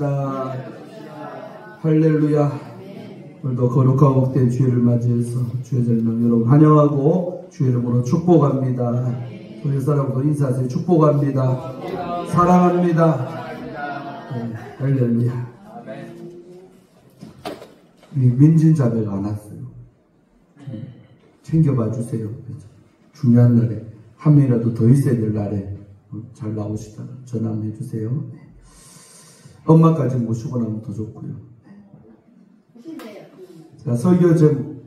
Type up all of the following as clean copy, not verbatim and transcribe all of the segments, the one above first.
합시다. 할렐루야. 오늘도 거룩하고 복된 주일을 맞이해서 주의 전령 여러분 환영하고 주의 이름으로 축복합니다. 우리 사람도 인사하세요. 축복합니다. 사랑합니다. 네, 할렐루야. 민진 자매가 안 왔어요. 챙겨봐 주세요. 중요한 날에 한 명이라도 더 있어야 될 날에 잘 나오시다가 전화 한번 해주세요. 네. 엄마까지 모시고 나면 더 좋고요. 자, 설교 제목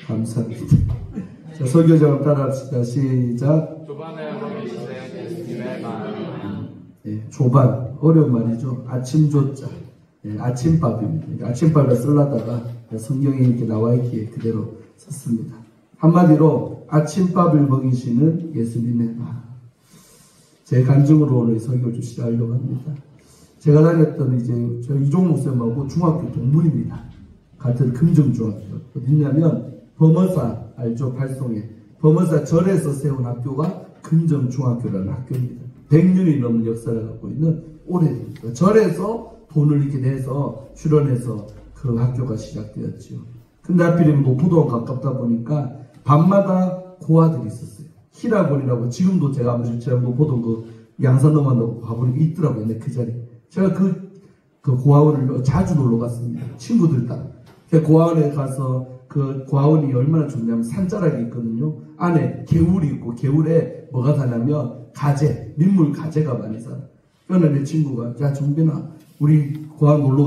감사합니다. 자, 설교 제목 따라합시다. 시작. 조반을 허미시되 예수님의 마음. 네, 조반 어려운 말이죠. 아침 조자. 네, 아침밥입니다. 아침밥을 쓰려다가 성경에 이렇게 나와 있기에 그대로 썼습니다. 한마디로 아침밥을 먹이시는 예수님의 마음. 제 간증으로 오늘 설교를 좀 시작하려고 합니다. 제가 다녔던 저 이종 목사님하고 중학교 동문입니다. 같은 금정중학교. 어디냐면 범어사 알죠? 발송에 범어사 절에서 세운 학교가 금정중학교라는 학교입니다. 100년이 넘는 역사를 갖고 있는 오래된 절에서 돈을 이렇게 내서 출연해서 그 학교가 시작되었죠. 근데 하필이면 노포도와 가깝다 보니까 밤마다 고아들이 있었어요. 히라곤이라고 지금도 제가 노포도 그 양산동만 가보니까 있더라고요. 근데 그 자리에. 제가 그 고아원을 자주 놀러 갔습니다. 친구들 따라. 고아원에 가서 그 고아원이 얼마나 좋냐면 산자락이 있거든요. 안에 개울이 있고 개울에 뭐가 사냐면 가재, 민물 가재가 많이 살아. 그러나 내 친구가 야 정빈아 우리 고아원 놀러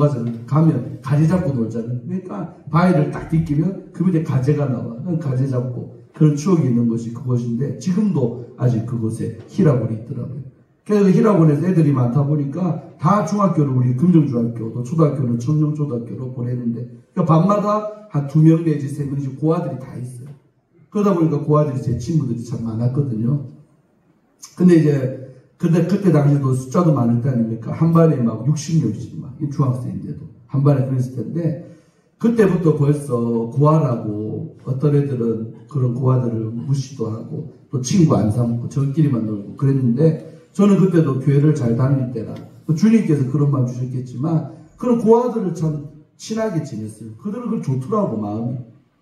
가면 가재 잡고 놀자는. 그러니까 바위를 딱 디끼면 그 밑에 가재가 나와. 가재 잡고 그런 추억이 있는 것이 그것인데 지금도 아직 그곳에 히라곤이 있더라고요. 그래서 히라곤에서 애들이 많다 보니까 다 중학교를 우리 금정중학교 또 초등학교는 청정초등학교로 보내는데 그러니까 밤마다 한 2명 내지 3명씩 고아들이 다 있어요. 그러다 보니까 고아들이 제 친구들이 참 많았거든요. 근데 그때 당시도 숫자도 많을 때 아닙니까? 한 반에 막 60명씩 막 중학생인데도 한 반에 그랬을 텐데 그때부터 벌써 고아라고 어떤 애들은 그런 고아들을 무시도 하고 또 친구 안 삼고 저끼리만 놀고 그랬는데 저는 그때도 교회를 잘 다닐 때라 주님께서 그런 마음 주셨겠지만 그런 고아들을 참 친하게 지냈어요. 그들은 그걸 좋더라고 마음이.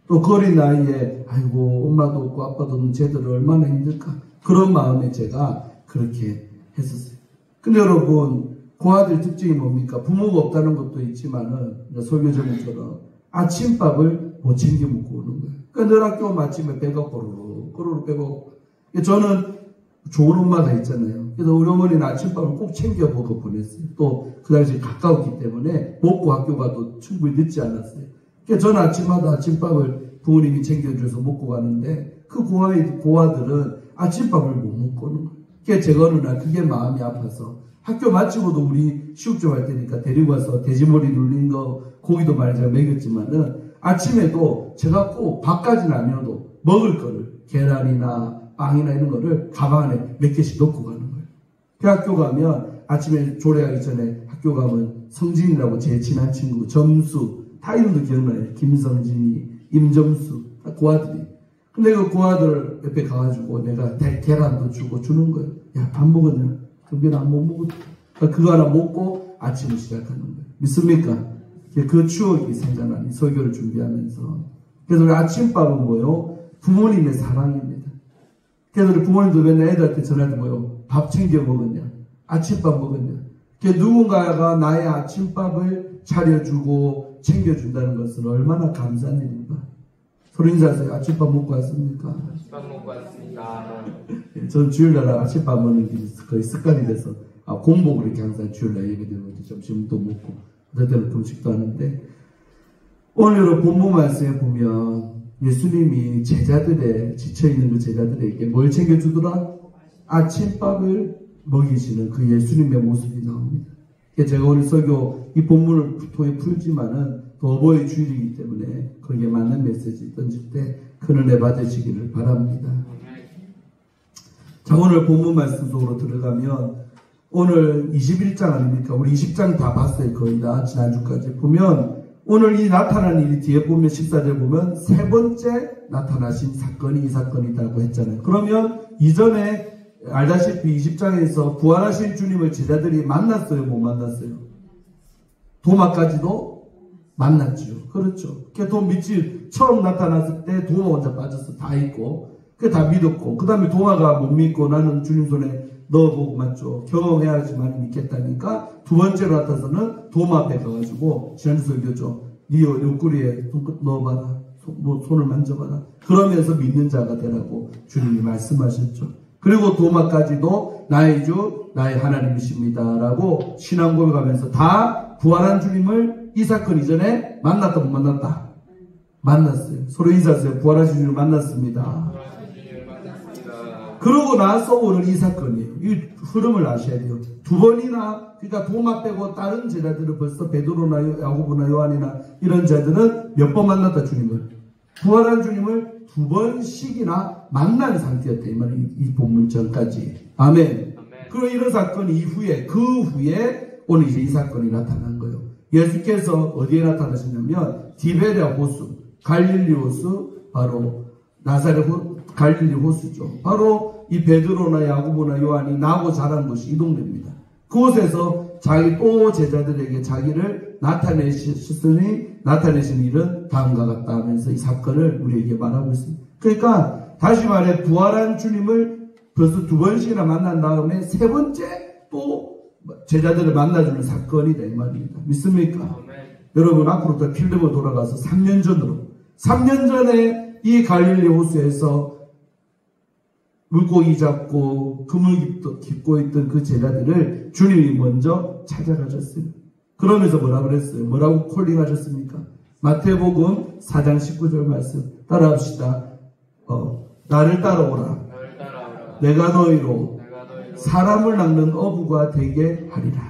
또 그 어린 나이에 아이고 엄마도 없고 아빠도 없는 쟤들을 얼마나 힘들까 그런 마음에 제가 그렇게 했었어요. 근데 여러분 고아들 특징이 뭡니까? 부모가 없다는 것도 있지만은 설교 제목처럼 아침밥을 못 챙겨 먹고 오는 거예요. 그러니까 늘 학교 오면 아침에 배가 꼬르륵 배고 저는 좋은 엄마가 있잖아요. 그래서 우리 어머니는 아침밥을 꼭 챙겨 먹어 보냈어요. 또 그 당시 가까웠기 때문에 먹고 학교 가도 충분히 늦지 않았어요. 그래서 저는 아침마다 아침밥을 부모님이 챙겨줘서 먹고 가는데 그 고아들은 아침밥을 못 먹고 오는 거예요. 그래서 제가 어느 날 그게 마음이 아파서 학교 마치고도 우리 시국좀 할 테니까 데리고 와서 돼지머리 눌린 거 고기도 많이 제가 먹였지만은 아침에도 제가 꼭 밥까지는 아니어도 먹을 거를 계란이나 빵이나 이런 거를 가방 안에 몇 개씩 넣고 가는 거예요. 그 학교 가면 아침에 조례하기 전에 학교 가면 성진이라고 제 친한 친구 점수 다 이름도 기억나요. 김성진이 임점수 고아들이. 근데 그 고아들 옆에 가가지고 내가 계란도 주는 거예요. 야 밥 먹었냐? 경빈아 안 못 먹었다. 그거 하나 먹고 아침을 시작하는 거예요. 믿습니까? 그 추억이 생각나니 설교를 준비하면서. 그래서 우리 아침밥은 뭐요? 부모님의 사랑입니다. 그래서 우리 부모님도 맨날 애들한테 전화할 때 뭐요? 밥 챙겨 먹었냐? 아침밥 먹었냐? 누군가가 나의 아침밥을 차려주고 챙겨준다는 것은 얼마나 감사한 일인가? 서로 인사하세요. 아침밥 먹고 왔습니까? 아침밥 먹고 왔습니다. 저는 주일날 아침밥 먹는 게 거의 습관이 돼서 공복을 이렇게 항상 주일날 예배드리고 점심도 먹고 어떨 때는 금식도 하는데 오늘 본문 말씀에 보면 예수님이 제자들의 지쳐있는 그 제자들에게 뭘 챙겨주더라? 아침밥을 먹이시는 그 예수님의 모습이 나옵니다. 제가 오늘 설교 이 본문을 통해 풀지만은 또 어버이 주일이기 때문에 거기에 맞는 메시지 던질 때 큰 은혜 받으시기를 바랍니다. 자, 오늘 본문 말씀 속으로 들어가면 오늘 21장 아닙니까? 우리 20장 다 봤어요. 거의 다 지난주까지 보면 오늘 이 나타난 일이 뒤에 보면 14절 보면 세 번째 나타나신 사건이 이 사건이라고 했잖아요. 그러면 이전에 알다시피 20장에서 부활하신 주님을 제자들이 만났어요? 못 만났어요? 도마까지도 만났죠. 그렇죠. 밑이 처음 나타났을 때 도마 혼자 빠졌어. 다 잊고. 다 믿었고. 그 다음에 도마가 못 믿고 나는 주님 손에 넣어보고 맞죠. 경험해야지만 믿겠다니까 두 번째로 나타나서는 도마 앞에 가가지고 지난주 설교죠. 네 옆구리에 손끝 넣어봐라. 손을 만져봐라. 그러면서 믿는 자가 되라고 주님이 말씀하셨죠. 그리고 도마까지도 나의 주, 나의 하나님이십니다. 라고 신앙 고백하면서 다 부활한 주님을 이 사건 이전에 만났다 못 만났다? 만났어요. 서로 인사하세요. 부활하신 주님을 만났습니다. 그러고 나서 오는 이 사건이에요. 이 흐름을 아셔야 돼요. 두 번이나, 그러니까 도마 빼고 다른 제자들은 벌써 베드로나 야고보나 요한이나 이런 자들은 몇 번 만났다, 주님을. 부활한 주님을 두 번씩이나 만난 상태였다. 이 본문 전까지. 아멘. 그리고 이런 사건 이후에, 그 후에 오늘 이제 이 사건이 나타난 거예요. 예수께서 어디에 나타나셨냐면, 디베랴 호수, 갈릴리 호수, 바로 갈릴리 호수죠. 바로 이 베드로나 야고보나 요한이 나고 자란 곳이 이 동네입니다. 그곳에서 자기 또 제자들에게 자기를 나타내신 일은 다음과 같다 하면서 이 사건을 우리에게 말하고 있습니다. 그러니까 다시 말해 부활한 주님을 벌써 두 번씩이나 만난 다음에 세 번째 또 제자들을 만나주는 사건이다 이 말입니다. 믿습니까? 여러분 앞으로 필름을 돌아가서 3년 전에 이 갈릴리 호수에서 물고기 잡고 그물 깃고 있던 그 제자들을 주님이 먼저 찾아가셨어요. 그러면서 뭐라 그랬어요? 뭐라고 콜링하셨습니까? 마태복음 4장 19절 말씀 따라합시다. 나를 따라오라. 내가 너희로 사람을 낚는 어부가 되게 하리라.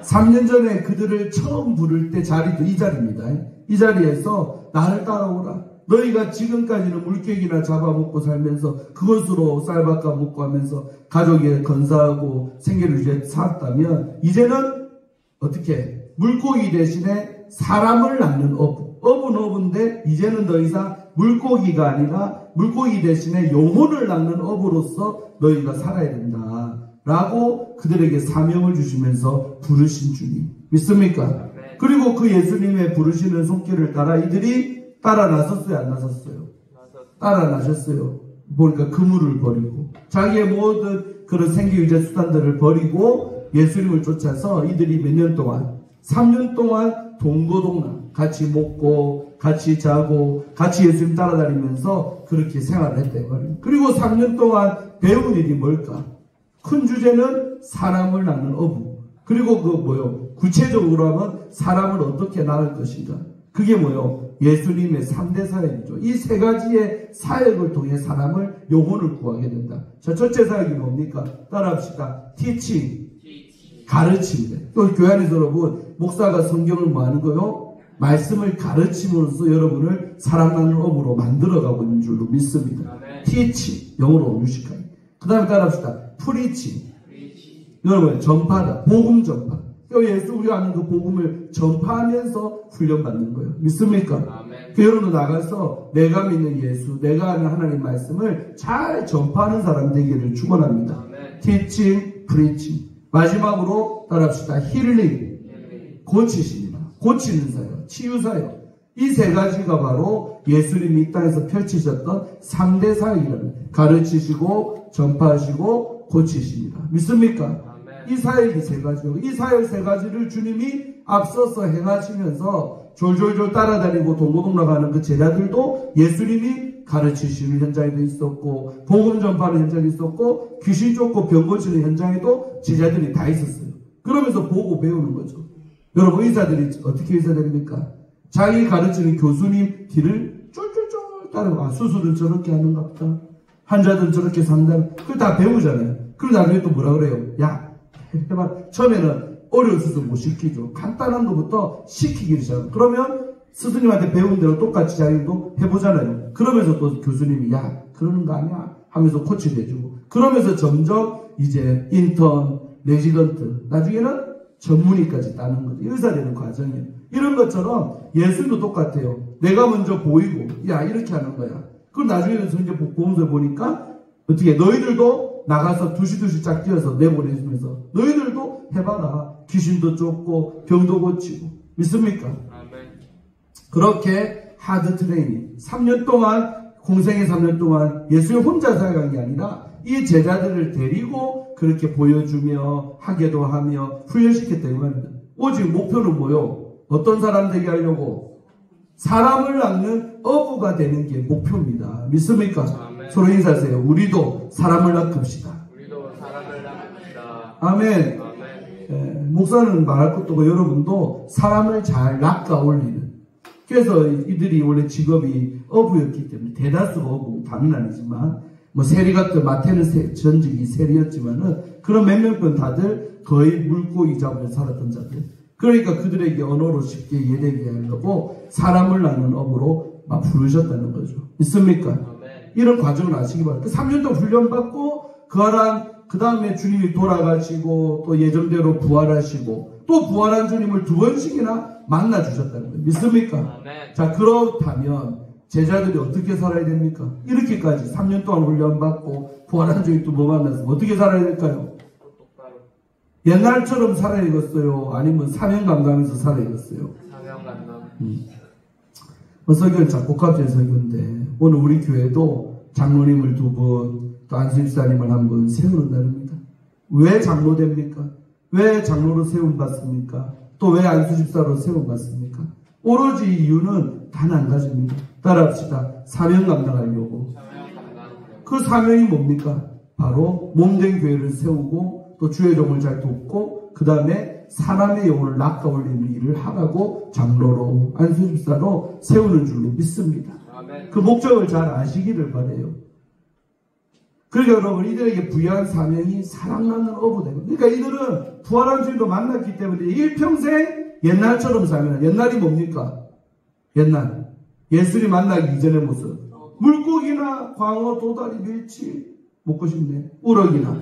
3년 전에 그들을 처음 부를 때 자리도 이 자리입니다. 이 자리에서 나를 따라오라. 너희가 지금까지는 물고기나 잡아먹고 살면서 그것으로 쌀 바꿔 먹고 하면서 가족에 건사하고 생계를 위해 살았다면 이제는 어떻게 물고기 대신에 사람을 낚는 어부는 어부인데 이제는 더 이상 물고기가 아니라 물고기 대신에 영혼을 낚는 어부로서 너희가 살아야 된다 라고 그들에게 사명을 주시면서 부르신 주님 믿습니까? 그리고 그 예수님의 부르시는 손길을 따라 이들이 따라 나섰어요? 안 나섰어요? 따라 나셨어요. 보니까 그물을 버리고 자기의 모든 그런 생계유지 수단들을 버리고 예수님을 쫓아서 이들이 몇 년 동안 3년 동안 동거동락 같이 먹고 같이 자고 같이 예수님 따라다니면서 그렇게 생활을 했단 말이에요. 그리고 3년 동안 배운 일이 뭘까? 큰 주제는 사람을 낚는 어부. 그리고 구체적으로 하면 사람을 어떻게 낳을 것인가? 그게 예수님의 3대 사역이죠. 이 세 가지의 사역을 통해 사람을 영혼을 구하게 된다. 자, 첫째 사역이 뭡니까? 따라합시다. teaching. 가르침인데. 또 교회 안에서 여러분, 목사가 성경을 뭐 하는 거요? 말씀을 가르침으로써 여러분을 사람 낳는 업으로 만들어가고 있는 줄로 믿습니다. teaching. 영어로 유식하게. 그 다음에 따라합시다. preaching. 여러분, 전파다. 복음 전파. 예수 우리가 아는 그 복음을 전파하면서 훈련받는 거예요. 믿습니까? 여러분도 나가서 내가 믿는 예수, 내가 아는 하나님 말씀을 잘 전파하는 사람 되기를 축원합니다. teaching, preaching. 마지막으로 따라합시다. healing. 고치십니다. 고치는 사역, 치유 사역. 이 세 가지가 바로 예수님이 이 땅에서 펼치셨던 3대 사역이랍니다. 가르치시고 전파하시고 고치십니다. 믿습니까? 이 사역이 세 가지고 이 사역 세 가지를 주님이 앞서서 행하시면서 졸졸졸 따라다니고 동고동락하는 그 제자들도 예수님이 가르치시는 현장에도 있었고 복음 전파하는 현장에 있었고 귀신 쫓고 병 고치는 현장에도 제자들이 다 있었어요. 그러면서 보고 배우는 거죠. 여러분 의사들이 어떻게 의사 됩니까? 자기 가르치는 교수님 길을 쫄쫄쫄 따라가. 수술은 저렇게 하는가 보다. 환자들은 저렇게 상담. 그걸 다 배우잖아요. 그리고 나중에 또 뭐라 그래요? 야 해봐. 처음에는 어려운 수술 못 시키죠. 간단한 것부터 시키기를 시작하고. 그러면 스승님한테 배운 대로 똑같이 자기도 해보잖아요. 그러면서 또 교수님이 야 그러는 거 아니야 하면서 코치를 해주고. 그러면서 점점 이제 인턴, 레지던트 나중에는 전문의까지 따는 거죠. 의사 되는 과정이에요. 이런 것처럼 예수도 똑같아요. 내가 먼저 보이고 야 이렇게 하는 거야. 그럼 나중에는 이제 보험서 보니까 어떻게 너희들도 나가서 두시두시 짝 뛰어서 내보내주면서 너희들도 해봐라. 귀신도 쫓고 병도 고치고. 믿습니까? 아멘. 그렇게 하드 트레이닝 3년 동안 공생의 3년 동안 예수님 혼자 살아간 게 아니라 이 제자들을 데리고 그렇게 보여주며 하게도 하며 훈련시켰다 이 말입니다. 오직 목표는 뭐요? 어떤 사람 되게 하려고? 사람을 낳는 어부가 되는 게 목표입니다. 믿습니까? 아멘. 서로 인사하세요. 우리도 사람을 낚읍시다. 우리도 사람을 낳읍시다. 아멘. 아멘. 목사는 말할 것도 없고 여러분도 사람을 잘 낚아 올리는. 그래서 이들이 원래 직업이 어부였기 때문에 대다수가 어부, 다는 아니지만 뭐 세리 같은 마태는 전직이 세리였지만은 그런 몇몇 분 다들 거의 물고기 잡으며 살았던 자들. 그러니까 그들에게 언어로 쉽게 이해되게 하려고 사람을 낳는 어부로 막 부르셨다는 거죠. 있습니까? 아멘. 이런 과정을 아시기 바랍니다. 3년 동안 훈련받고 그 다음에 주님이 돌아가시고 또 예정대로 부활하시고 또 부활한 주님을 2번씩이나 만나 주셨다는 거예요. 믿습니까? 아멘. 자, 그렇다면 제자들이 어떻게 살아야 됩니까? 이렇게까지 3년 동안 훈련받고 부활한 주님 또 뭐 만났으면 어떻게 살아야 될까요? 똑바로 옛날처럼 살아야겠어요? 아니면 사명 감당하면서 살아야겠어요? 사명 감당. 설교는 작곡가의 설교인데 오늘 우리 교회도 장로님을 2분 또 안수집사님을 1분 세우는 날입니다. 왜 장로 됩니까? 왜 장로로 세움받습니까? 또 왜 안수집사로 세움받습니까? 오로지 이유는 단 한 가지입니다. 따라합시다. 사명 감당하려고. 사명 감당. 그 사명이 뭡니까? 바로 몸된 교회를 세우고 또 주의 종을 잘 돕고 그 다음에 사람의 영혼을 낚아 올리는 일을 하라고 장로로 안수집사로 세우는 줄로 믿습니다. 아멘. 그 목적을 잘 아시기를 바라요. 그러니까 여러분 이들에게 부여한 사명이 사랑나는 어부되고 그러니까 이들은 부활한 주님도 만났기 때문에 일평생 옛날처럼 살면 옛날이 뭡니까? 옛날 예수님 만나기 이전의 모습 물고기나 광어, 도다리, 밀치 먹고 싶네. 우럭이나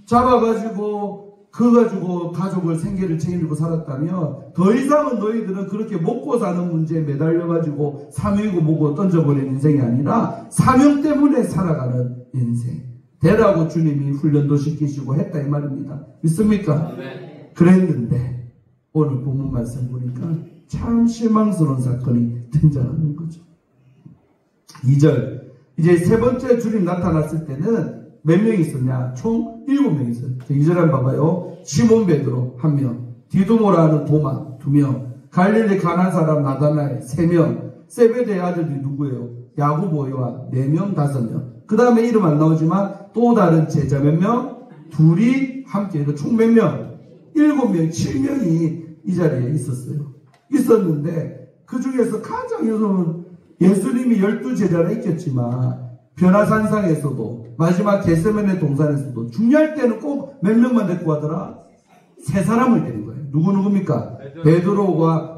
잡아가지고 그거 가지고 가족을 생계를 책임지고 살았다면 더 이상은 너희들은 그렇게 먹고 사는 문제에 매달려가지고 사명이고 뭐고 던져버리는 인생이 아니라 사명 때문에 살아가는 인생 되라고 주님이 훈련도 시키시고 했다 이 말입니다. 믿습니까? 아멘. 그랬는데 오늘 본문 말씀 보니까 참 실망스러운 사건이 등장하는 거죠. 2절 이제 세 번째 주님 나타났을 때는 몇 명이 있었냐? 총 7명이 있어요. 2절 한번 봐봐요. 시몬 베드로 1명, 디두모라는 도마 2명, 갈릴리 가나 사람 나다나엘 3명, 세베대의 아들들이 누구예요? 야고보, 요한 4명, 5명. 그 다음에 이름 안 나오지만 또 다른 제자 몇 명? 둘이 함께 해서 총 몇 명? 7명, 7명이 이 자리에 있었어요. 있었는데 그 중에서 가장 여러분 예수님이 12제자가 있겠지만 변화산상에서도 마지막 겟세마네 동산에서도 중요할 때는 꼭 몇 명만 데리고 가더라? 3사람을 데린 거예요. 누굽니까?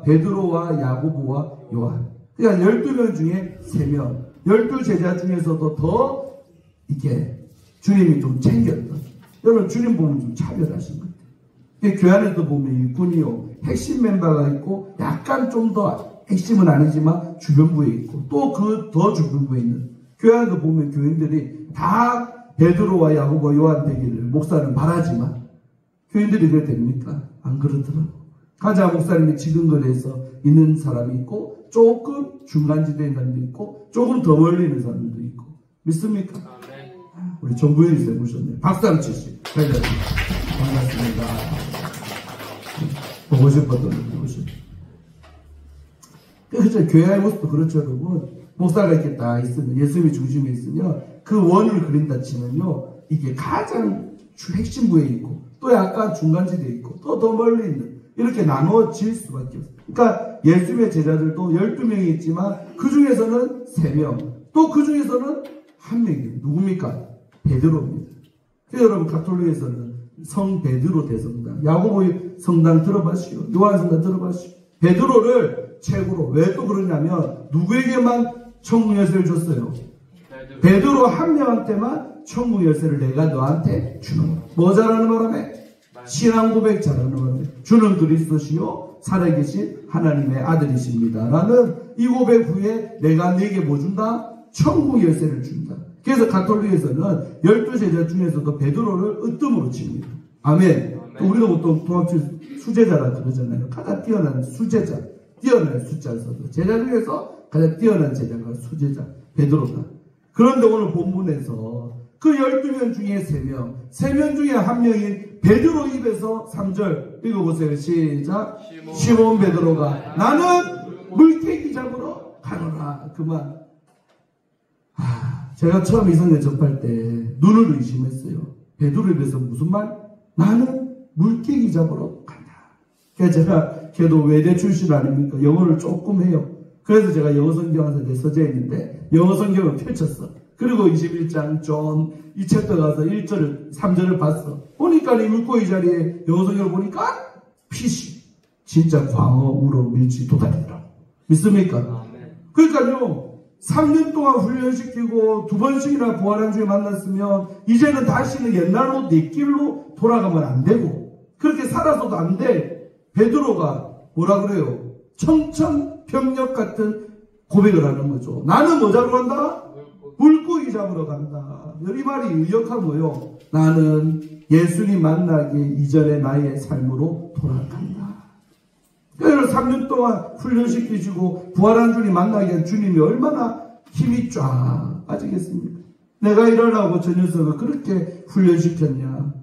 베드로와 야고보와 요한. 그러니까 12명 중에 3명. 12제자 중에서도 더 이렇게 주님이 좀 챙겼던. 여러분 주님 보면 좀 차별하신 것 같아요. 교회 안에도 보면 일꾼이요. 핵심 멤버가 있고 약간 좀 더 핵심은 아니지만 주변부에 있고 또 그 더 주변부에 있는 교회 안에도 보면 교인들이 다 베드로와 야고보 요한 되기를 목사는 바라지만 교인들이 그래 됩니까? 안 그렇더라고. 가자 목사님이 지근거리에서 있는 사람이 있고 조금 중간지대에 있는 사람도 있고 조금 더 멀리 있는 사람도 있고 믿습니까? 아멘. 우리 정부현이 쌤 오셨네요. 박수 한번 치시죠. 반갑습니다. 보고 싶었던 분이 오셨네요. 그렇죠. 교회의 모습도 그렇죠, 여러분. 목사가 이렇게 딱 있으면, 예수님이 중심에 있으면, 그 원을 그린다 치면요, 이게 가장 핵심부에 있고, 또 약간 중간지대에 있고, 또 더 멀리 있는, 이렇게 나눠질 수밖에 없어요. 그러니까 예수님의 제자들도 12명이 있지만, 그 중에서는 3명, 또 그 중에서는 1명이에요. 누굽니까? 베드로입니다. 그래서 여러분, 가톨릭에서는 성 베드로 대성당, 야고보의 성당 들어봤시오. 요한 성당 들어봤시오. 베드로를 최고로 왜 또 그러냐면 누구에게만 천국 열쇠를 줬어요? 베드로 한 명한테만 천국 열쇠를 내가 너한테 주는 거야. 뭐 잘하는 바람에? 신앙 고백 잘하는 바람에 주는 그리스도시요 살아계신 하나님의 아들이십니다 라는 이 고백 후에 내가 네게 뭐 준다? 천국 열쇠를 준다. 그래서 가톨릭에서는 12제자 중에서도 베드로를 으뜸으로 칩니다. 아멘. 또 우리가 보통 동학주 수제자라 그러잖아요. 가장 뛰어난 수제자, 뛰어난 숫자를 써도 제자 중에서 가장 뛰어난 제자가 수제자 베드로다. 그런데 오늘 본문에서 그 12명 중에 3명, 3명 중에 한 명인 베드로 입에서 3절 읽어보세요. 시작. 시몬 베드로가 나는 물고기 잡으러 가노라. 그만. 제가 처음 이성경 접할 때 눈을 의심했어요. 베드로 입에서 무슨 말? 나는 물고기 잡으러 간다. 그래서 제가 걔도 외대 출신 아닙니까? 영어를 조금 해요. 그래서 제가 영어 성경에서 서재에 있는데 영어 성경을 펼쳤어. 그리고 21장 존 이 챕터 가서 1절 3절을 봤어. 보니까 이 물고기 자리에 영어 성경을 보니까 피시 진짜 광어, 우럭, 밀치, 도다리더라고. 믿습니까? 그러니까요 3년 동안 훈련시키고 2번씩이나 부활한 중에 만났으면 이제는 다시는 옛날로 내 길로 돌아가면 안 되고 그렇게 살아서도 안 돼. 베드로가 뭐라 그래요? 청천벽력 같은 고백을 하는 거죠. 나는 뭐 잡으러 간다? 물고기 잡으러 간다. 이 말이 의역한 거요. 나는 예수님 만나기 이전의 나의 삶으로 돌아간다. 그래서 3년 동안 훈련시키시고 부활한 주님 만나기 위한 주님이 얼마나 힘이 쫙 빠지겠습니까? 내가 일어나고 저 녀석을 그렇게 훈련시켰냐?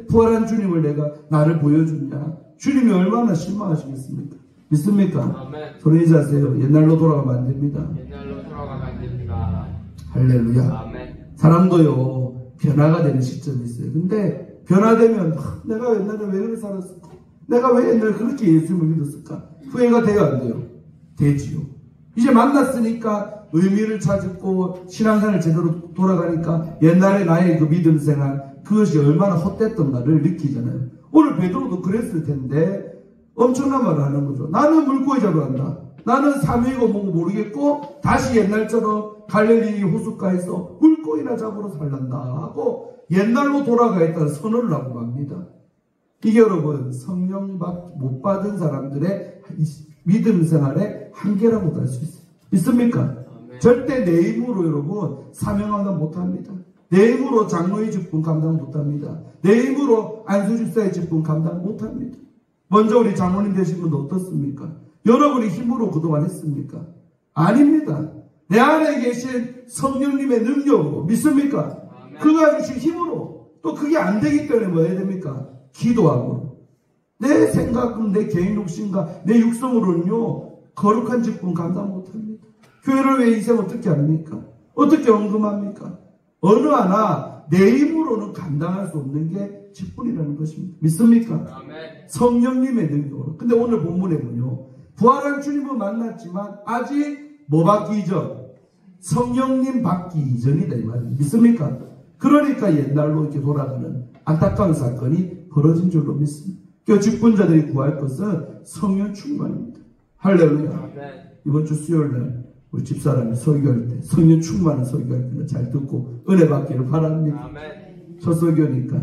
부활한 주님을 내가 나를 보여줬냐? 주님이 얼마나 실망하시겠습니까? 믿습니까? 아멘. 소리 인사하세요. 옛날로 돌아가면 안 됩니다. 옛날로 돌아가면 안 됩니다. 할렐루야. 아멘. 사람도요 변화가 되는 시점이 있어요. 근데 변화되면 내가 옛날에 왜 그렇게 살았을까? 내가 왜 옛날에 그렇게 예수님을 믿었을까? 후회가 돼요 안 돼요? 되지요. 이제 만났으니까 의미를 찾고 신앙생활을 제대로 돌아가니까 옛날에 나의 그 믿음 생활 그것이 얼마나 헛됐던가를 느끼잖아요. 오늘 베드로도 그랬을 텐데 엄청난 말을 하는 거죠. 나는 물고기 잡으러 간다. 나는 사명이고 뭐고 모르겠고 다시 옛날처럼 갈릴리 호숫가에서 물고기나 잡으러 살란다 하고 옛날로 돌아가겠다는 선언을 하고 갑니다. 이게 여러분 성령 못 받은 사람들의 믿음 생활의 한계라고도 할 수 있어요. 있습니까? 아멘. 절대 내 힘으로 여러분 사명 감당 못합니다. 내 힘으로 장로의 직분 감당 못합니다. 내 힘으로 안수집사의 직분 감당 못합니다. 먼저 우리 장로님 되신 분도 어떻습니까? 여러분이 힘으로 그동안 했습니까? 아닙니다. 내 안에 계신 성령님의 능력으로 믿습니까? 아멘. 그가 주신 힘으로 또 그게 안 되기 때문에 뭐 해야 됩니까? 기도하고 내 생각은 내 개인 욕심과 내 육성으로는요 거룩한 직분 감당 못합니다. 교회를 왜 희생 어떻게 합니까? 어떻게 언금합니까? 어느 하나 내 힘으로는 감당할 수 없는 게 직분이라는 것입니다. 믿습니까? 아멘. 성령님의 능력으로. 근데 오늘 본문에 보면요 부활한 주님을 만났지만 아직 뭐 받기 이전? 성령님 받기 이전이다 이 말입니다. 믿습니까? 그러니까 옛날로 이렇게 돌아가는 안타까운 사건이 벌어진 줄로 믿습니다. 그 직분자들이 구할 것은 성령 충만입니다. 할렐루야. 아멘. 이번 주 수요일날 우리 집사람이 설교할 때 성령 충만한 설교할 때는 잘 듣고 은혜 받기를 바랍니다. 아멘. 첫 설교니까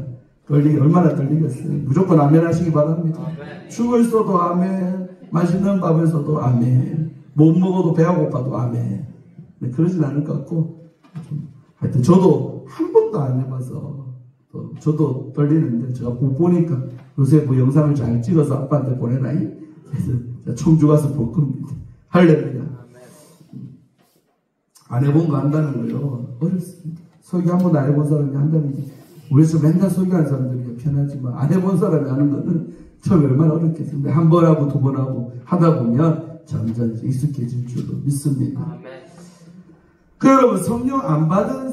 얼마나 떨리겠어요. 무조건 아멘 하시기 바랍니다. 아멘. 죽을 써도 아멘, 맛있는 밥을 써도 아멘, 못 먹어도 배가 고파도 아멘. 네, 그러진 않을 것 같고 하여튼 저도 한 번도 안 해봐서 저도 떨리는데 제가 보니까 요새 뭐 영상을 잘 찍어서 아빠한테 보내라. 그래서 청주 가서 볼 겁니다. 할렐루야. 안 해본 거 한다는 거요. 어렵습니다. 설교 한 번도 안 해본 사람이 한다는 게 우리서 맨날 설교하는 사람들이 편하지만 안 해본 사람이 하는 거는 처음에 얼마나 어렵겠습니까? 한 번 하고 2번 하고 하다 보면 점점 익숙해질 줄로 믿습니다. 아멘. 그 여러분 성령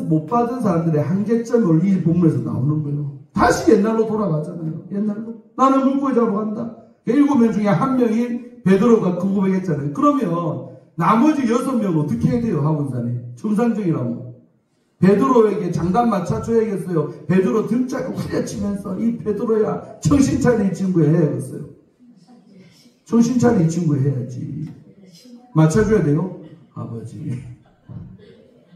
못 받은 사람들의 한계점을 이 본문에서 나오는 거예요. 다시 옛날로 돌아가잖아요. 옛날로 나는 물고기 잡으러 간다. 7명 중에 한 명인 베드로가 그 고백했잖아요. 그러면 나머지 6명 어떻게 해야 돼요? 학원산에 정상적이라고 베드로에게 장단 맞춰줘야겠어요. 베드로 등짝을 후려치면서 이 베드로야 정신 차려 이 친구 해야겠어요. 정신 차려 이 친구 해야지. 맞춰줘야 돼요? 아버지.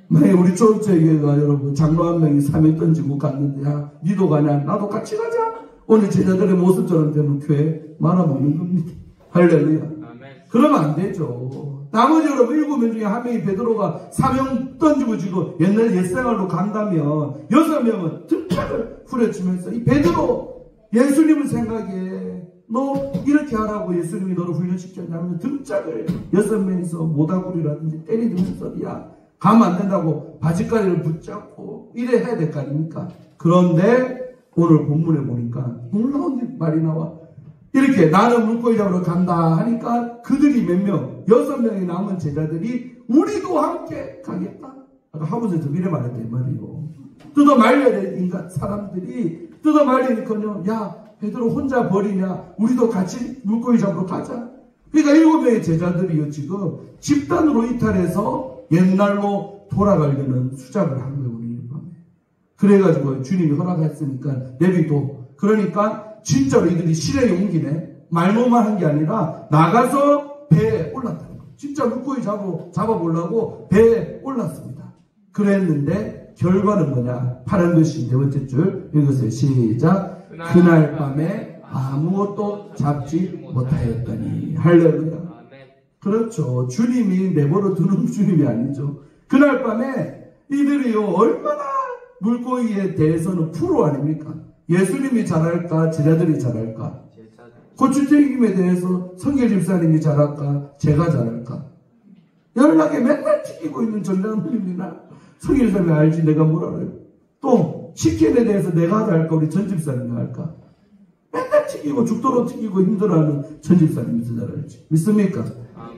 만약에 우리 초업체가 여러분 장로 한 명이 3일 던지고 갔는데 야 니도 가냐? 나도 같이 가자. 오늘 제자들의 모습처럼 되면 교회 말아먹는 겁니다. 할렐루야. 아멘. 그러면 안 되죠. 나머지 여러분 7명 중에 한 명이 베드로가 사명 던지고 지금 옛날 옛생활로 간다면 6명은 등짝을 후려치면서 이 베드로 예수님을 생각해. 너 이렇게 하라고 예수님이 너를 훈련시켰냐면 등짝을 6명이서 모다구리라든지 때리면서 야 가면 안 된다고 바지가리를 붙잡고 이래 해야 될 거 아닙니까? 그런데 오늘 본문에 보니까 놀라운 말이 나와. 이렇게 나는 물고기 잡으러 간다 하니까 그들이 몇 명, 6명이 남은 제자들이 우리도 함께 가겠다. 아까 하부에서 미래 말했단 말이에요. 뜯어 말려야 될 인간 사람들이 뜯어 말리니까요. 야 베드로 혼자 버리냐? 우리도 같이 물고기 잡으러 가자. 그러니까 7명의 제자들이요 지금 집단으로 이탈해서 옛날로 돌아가려는 수작을 한 거예요. 오늘 밤에. 그래가지고 주님이 허락했으니까 내비도 그러니까 진짜로 이들이 실에 옮기네. 말로만 한 게 아니라 나가서 배에 올랐다는 거예요. 진짜 물고기 잡아보려고 배에 올랐습니다. 그랬는데 결과는 뭐냐? 파란 글씨 네 번째 줄 읽으세요. 시작. 그날 밤에 아무것도 잡지 못하였더니. 할렐루야. 그렇죠. 주님이 내버려 두는 주님이 아니죠. 그날 밤에 이들이요 얼마나 물고기에 대해서는 프로 아닙니까? 예수님이 잘할까? 제자들이 잘할까? 고추튀김에 대해서 성길 집사님이 잘할까? 제가 잘할까? 연락에 맨날 튀기고 있는 전장님이나 성길 집사님이 알지 내가 뭘 알아요? 또 치킨에 대해서 내가 할까? 우리 전 집사님이 할까? 맨날 튀기고 죽도록 튀기고 힘들어하는 전 집사님이 더 잘 알지. 믿습니까?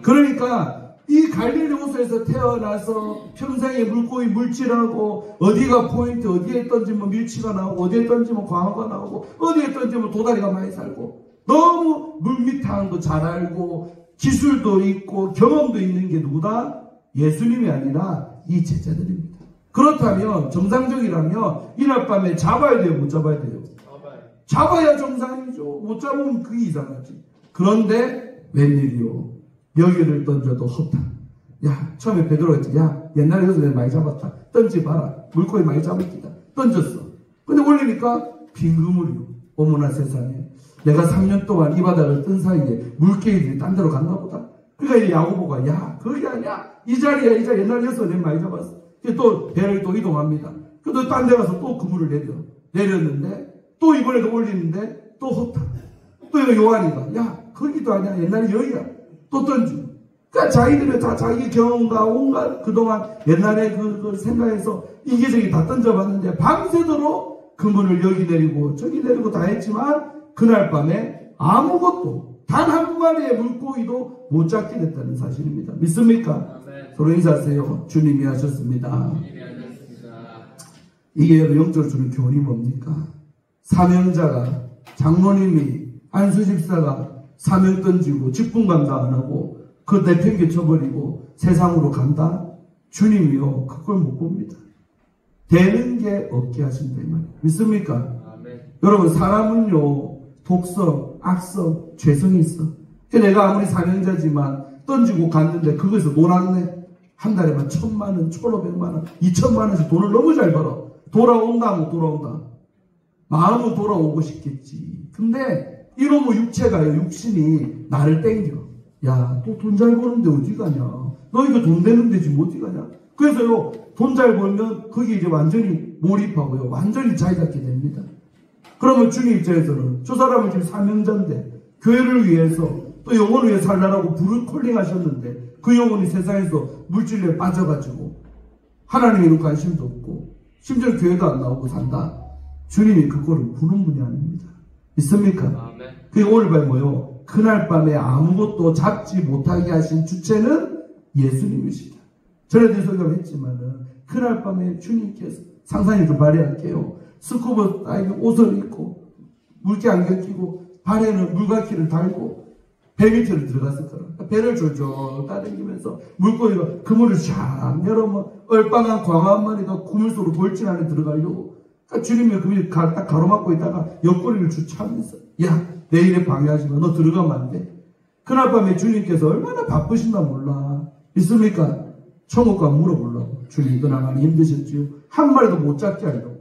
그러니까 이 갈릴리 호수에서 태어나서 평생에 물고기 물질하고 어디가 포인트, 어디에 던지면 밀치가 나오고 어디에 던지면 광어가 나오고 어디에 던지면 도다리가 많이 살고 너무 물밑탕도 잘 알고 기술도 있고 경험도 있는 게 누구다? 예수님이 아니라 이 제자들입니다. 그렇다면 정상적이라면 이날 밤에 잡아야 돼요? 못 잡아야 돼요? 잡아야 정상이죠. 못 잡으면 그게 이상하지. 그런데 웬일이요? 여기를 던져도 허다. 야, 처음에 베드로가 했지. 야, 옛날에 여기서 내가 많이 잡았다. 던지봐라. 물고기 많이 잡았다. 던졌어. 근데 올리니까 빈 그물이요. 어머나 세상에. 내가 3년 동안 이 바닥을 뜬 사이에 물개들이 딴 데로 갔나 보다. 그러니까 이 야고보가 야, 그게 아니야. 이 자리야. 이 자리 옛날에 여기서 내가 많이 잡았어. 또 배를 또 이동합니다. 그래도 딴 데 가서 또 그물을 내렸는데 또 이번에도 올리는데 또 허다. 또 이거 요한이가 야, 거기도 아니야. 옛날에 여기야. 또 던지고. 그러니까 자기들은 다 자기 경험과 온갖 그동안 옛날에 그 생각에서 이기저기 다 던져봤는데 밤새도록 그물을 여기 내리고 저기 내리고 다 했지만 그날 밤에 아무것도 단 한 마리의 물고기도 못 잡게 됐다는 사실입니다. 믿습니까? 네. 서로 인사하세요. 주님이 하셨습니다. 이게 영적으로 주는 교훈이 뭡니까? 사명자가 장로님이 안수집사가 사명 던지고 직분 감당 안 하고 그 내팽개 쳐버리고 세상으로 간다? 주님이요 그걸 못 봅니다. 되는 게 없게 하신다 이 말이에요. 믿습니까? 아멘. 여러분 사람은요 독성, 악성, 죄성이 있어. 내가 아무리 사명자지만 던지고 갔는데 거기서 놀았네. 한 달에만 1,000만원, 1,500만원, 2,000만원씩 돈을 너무 잘 벌어. 돌아온다 못 돌아온다. 마음은 돌아오고 싶겠지. 근데 이놈의 육체가요, 육신이 나를 땡겨. 야, 또 돈 잘 버는데 어디 가냐? 너 이거 돈 되는 데지 뭐 어디 가냐? 그래서요, 돈 잘 벌면 거기에 이제 완전히 몰입하고요, 완전히 자리 잡게 됩니다. 그러면 주님 입장에서는 저 사람은 지금 사명자인데, 교회를 위해서 또 영혼을 위해 살라라고 불을 콜링 하셨는데, 그 영혼이 세상에서 물질에 빠져가지고, 하나님에는 관심도 없고, 심지어 교회도 안 나오고 산다. 주님이 그거를 부는 분이 아닙니다. 있습니까? 그게 오늘 밤에 뭐요? 그날 밤에 아무것도 잡지 못하게 하신 주체는 예수님이시다. 전에도 설교를 했지만은 그날 밤에 주님께서 상상이 좀 발휘할게요. 스쿠버 다이빙 옷을 입고 물개 안경 끼고 발에는 물갈퀴를 달고 배 밑으로 들어갔을 거라. 배를 졸졸 따라다니면서 물고기가 그물을 샥 열어면 얼빵한 광어 한 마리가 그물 속으로 돌진 안에 들어가려고. 그러니까 주님이 그물 딱 가로막고 있다가 옆구리를 주차하면서 야 내일에 방해하지 마. 너 들어가면 안 돼. 그날 밤에 주님께서 얼마나 바쁘신가 몰라. 있습니까? 천국과 물어보려고. 주님 그날 많이 힘드셨지요. 한 마리도 못 잡게 하려고.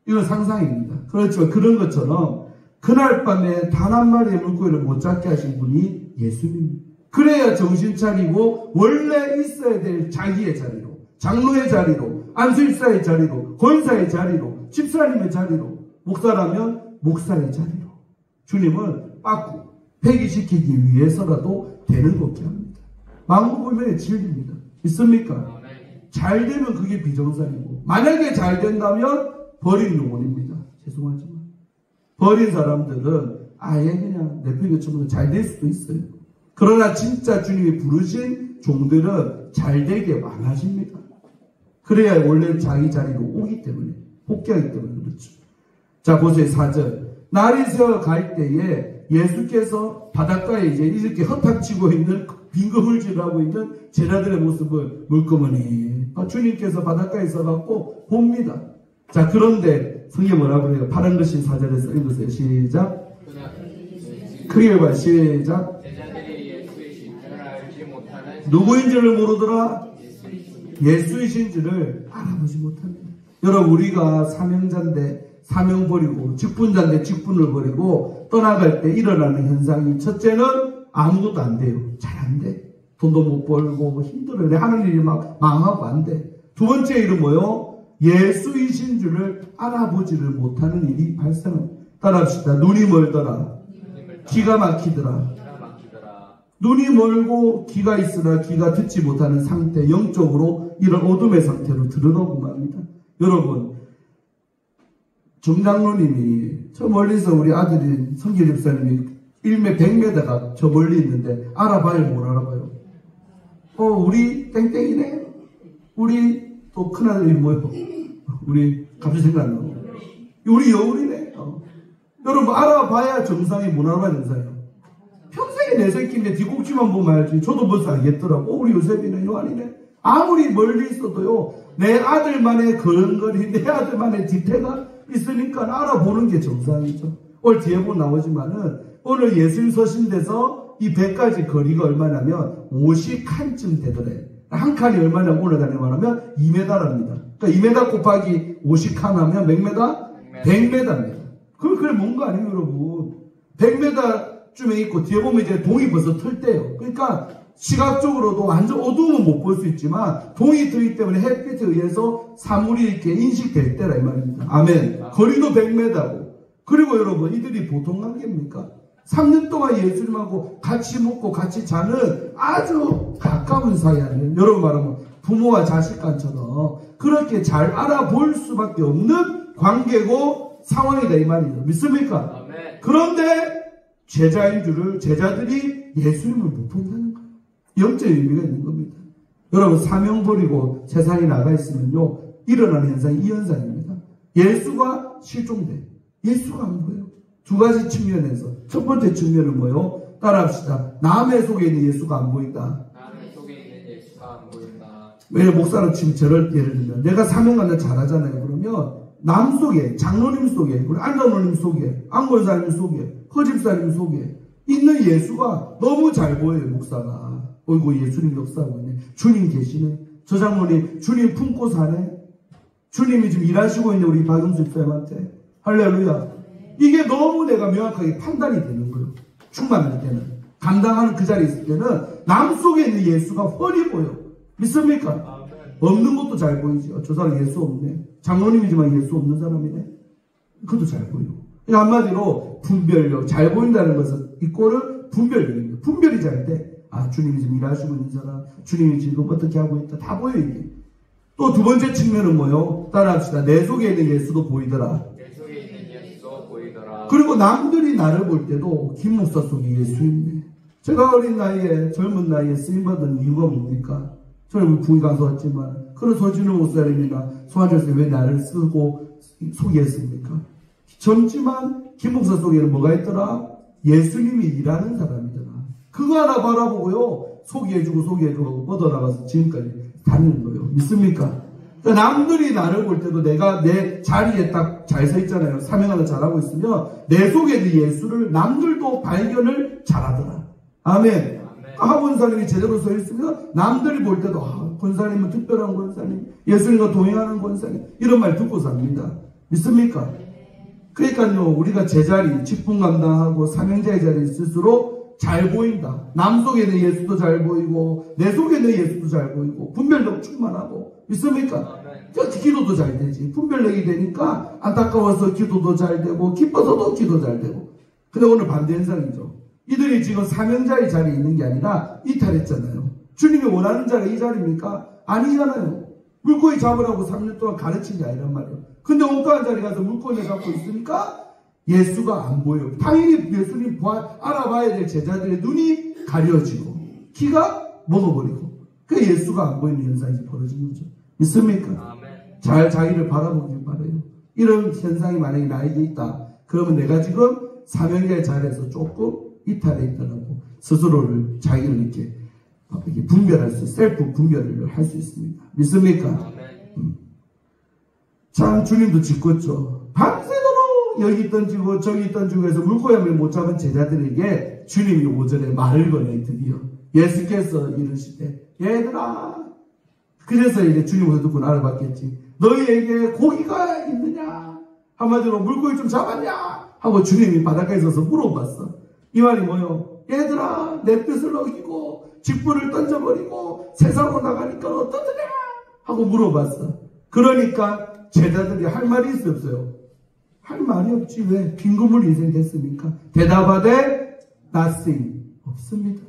이건 상상입니다. 그렇죠. 그런 것처럼 그날 밤에 단 한 마리의 물고기를 못 잡게 하신 분이 예수님. 그래야 정신 차리고 원래 있어야 될 자기의 자리로, 장로의 자리로, 안수집사의 자리로, 권사의 자리로, 집사님의 자리로, 목사라면 목사의 자리로 주님을 빠꾸 폐기시키기 위해서라도 되는 것게 합니다. 만국불명의 진리입니다. 믿습니까? 잘 되면 그게 비정상이고, 만약에 잘 된다면 버린 영혼입니다. 죄송하지만 버린 사람들은 아예 그냥 내팽개쳐보면 잘 될 수도 있어요. 그러나 진짜 주님이 부르신 종들은 잘 되게 많아집니다. 그래야 원래 자기 자리로 오기 때문에, 복귀하기 때문에 그렇죠. 자, 보세요. 4절. 날이 새어 갈 때에 예수께서 바닷가에 이제 이렇게 허탕치고 있는, 빈거물질하고 있는 제자들의 모습을 물끄머니 주님께서 바닷가에 서갖고 봅니다. 자, 그런데 성경 뭐라고 그래요? 파란 글씨 4절에서 읽으세요. 시작. 크게 봐. 시작. 제자들이 예수의 신분을 알지 못하는 누구인지를 모르더라. 예수이신지를 알아보지 못합니다. 여러분, 우리가 사명자인데 사명 버리고, 직분자인데 직분을 버리고 떠나갈 때 일어나는 현상이, 첫째는 아무것도 안 돼요. 잘 안 돼. 돈도 못 벌고 힘들어요. 내 하는 일이 막 망하고 안 돼. 두 번째 일은 뭐요? 예수이신 줄을 알아보지를 못하는 일이 발생합니다. 따라합시다. 눈이 멀더라. 기가 막히더라. 눈이 멀고 귀가 있으나 귀가 듣지 못하는 상태, 영적으로 이런 어둠의 상태로 들어가고 맙니다. 여러분, 정장로님이 저 멀리서 우리 아들인 성길 집사님이 1m 100m가 저 멀리 있는데 알아봐요, 못 알아봐요? 우리 땡땡이네. 우리 또 큰아들이 뭐예요? 우리 갑자기 생각 안 나고. 우리 여울이네. 여러분, 알아봐야 정상이, 못 알아봐야 정상이에요. 평생에 내 새끼인데 뒷꼭지만 보면 알지. 저도 벌써 알겠더라고. 우리 요셉이네, 요한이네. 아무리 멀리 있어도요, 내 아들만의 걸음걸이, 내 아들만의 뒤태가 있으니까 알아보는 게 정상이죠. 오늘 뒤에 보면 나오지만은, 오늘 예수님 서신 데서 이 배까지 거리가 얼마냐면 50칸쯤 되더래. 한 칸이 얼마나 올라가냐 말하면 2m랍니다. 그러니까 2m 곱하기 50칸 하면 몇 m? 100m입니다. 그게 뭔가 아니에요, 여러분. 100m쯤에 있고 뒤에 보면 이제 동이 벌써 틀 때요. 그러니까 시각적으로도 완전 어두우면 못 볼 수 있지만 동이 뜨기 때문에 햇빛에 의해서 사물이 이렇게 인식될 때라 이 말입니다. 아멘. 거리도 100m고. 그리고 여러분, 이들이 보통 관계입니까? 3년 동안 예수님하고 같이 먹고 같이 자는 아주 가까운 사이 아니에요. 여러분 말하면 부모와 자식간처럼 그렇게 잘 알아볼 수밖에 없는 관계고 상황이다 이 말이에요. 믿습니까? 아멘. 그런데 제자인 줄을 제자들이 예수님을 못 본다는 거예요. 영적 의미가 있는 겁니다. 여러분, 사명 버리고 세상에 나가 있으면요, 일어나는 현상이 이 현상입니다. 예수가 실종돼. 예수가 안 보여요. 두 가지 측면에서. 첫 번째 측면은 뭐요? 따라합시다. 남의 속에 있는 예수가 안 보인다. 남의 속에 있는 예수가 안 보인다. 왜 목사는 지금 저를 예를 들면 내가 사명관을 잘하잖아요. 그러면 남 속에, 장로님 속에, 우리 안장로님 속에, 안권사님 속에, 허집사님 속에 있는 예수가 너무 잘 보여요. 목사가. 어이구, 예수님 역사하고 있네. 주님 계시네. 저 장로님 주님 품고 사네. 주님이 지금 일하시고 있는 우리 박영수 집사님한테. 할렐루야. 이게 너무 내가 명확하게 판단이 되는 거예요. 충만할 때는. 감당하는 그 자리에 있을 때는 남 속에 있는 예수가 훤히 보여. 믿습니까? 없는 것도 잘 보이죠. 저 사람 예수 없네. 장로님이지만 예수 없는 사람이네. 그것도 잘 보여. 한마디로 분별력, 잘 보인다는 것은 이꼴은 분별력입니다. 분별이 잘 돼. 아, 주님이 지금 일하시고 있는 사람, 주님이 지금 어떻게 하고 있다. 다 보여, 이게. 또 두 번째 측면은 뭐요? 따라합시다. 내 속에 있는 예수도 보이더라. 그리고 남들이 나를 볼 때도 김 목사 속에 예수 있네. 제가 어린 나이에, 젊은 나이에 쓰임받은 이유가 뭡니까? 저는 부인 가서 왔지만, 그런 서진우 목사님이나 소아저씨 왜 나를 쓰고 소개했습니까? 젊지만 김 목사 속에는 뭐가 있더라? 예수님이 일하는 사람이더라. 그거 하나 바라보고요, 소개해주고 뻗어나가서 지금까지 다니는 거예요. 믿습니까? 그러니까 남들이 나를 볼 때도 내가 내 자리에 딱 잘 서 있잖아요. 사명하나 잘하고 있으면 내 속에 있는 예수를 남들도 발견을 잘하더라. 아멘. 하 권사님이 제대로 서 있으면 남들이 볼 때도 권사님은 특별한 권사님, 예수님과 동행하는 권사님, 이런 말 듣고 삽니다. 믿습니까? 그러니까요, 우리가 제자리, 직분 감당하고 사명자의 자리에 있을수록 잘 보인다. 남 속에는 예수도 잘 보이고 내 속에는 예수도 잘 보이고 분별력 충만하고 믿습니까? 기도도 잘 되지. 분별력이 되니까 안타까워서 기도도 잘 되고 기뻐서도 기도 잘 되고. 근데 오늘 반대 현상이죠. 이들이 지금 사명자의 자리에 있는 게 아니라 이탈했잖아요. 주님이 원하는 자가 이 자리입니까? 아니잖아요. 물고기 잡으라고 3년 동안 가르친 게 아니란 말이에요. 근데 엉뚱한 자리 가서 물고기를 잡고 있으니까 예수가 안 보여요. 당연히 예수님 알아봐야 될 제자들의 눈이 가려지고 귀가 먹어버리고 그 예수가 안 보이는 현상이 벌어진 거죠. 믿습니까? 아멘. 잘 자기를 바라보길 바라요. 이런 현상이 만약에 나에게 있다. 그러면 내가 지금 사명자의 자리에서 조금 이탈해 있다라고 스스로를 자기를 이렇게 분별할 수, 셀프 분별을 할 수 있습니다. 믿습니까? 아멘. 참 주님도 짓궂죠. 밤새도록 여기 던지고 저기 던지고 해서 물고기를 못 잡은 제자들에게 주님이 오전에 말을 거네. 드디어 예수께서 이르시되 얘들아, 그래서 이제 주님을 듣고 나를 받겠지. 너희에게 고기가 있느냐? 한마디로 물고기 좀 잡았냐? 하고 주님이 바닷가에 서서 물어봤어. 이 말이 뭐요? 얘들아, 내 뜻을 어기고 직분을 던져버리고 세상으로 나가니까 어떠느냐? 하고 물어봤어. 그러니까 제자들이 할 말이 있어 없어요? 할 말이 없지. 왜? 빈곤물 인생됐습니까? 대답하되 nothing. 없습니다.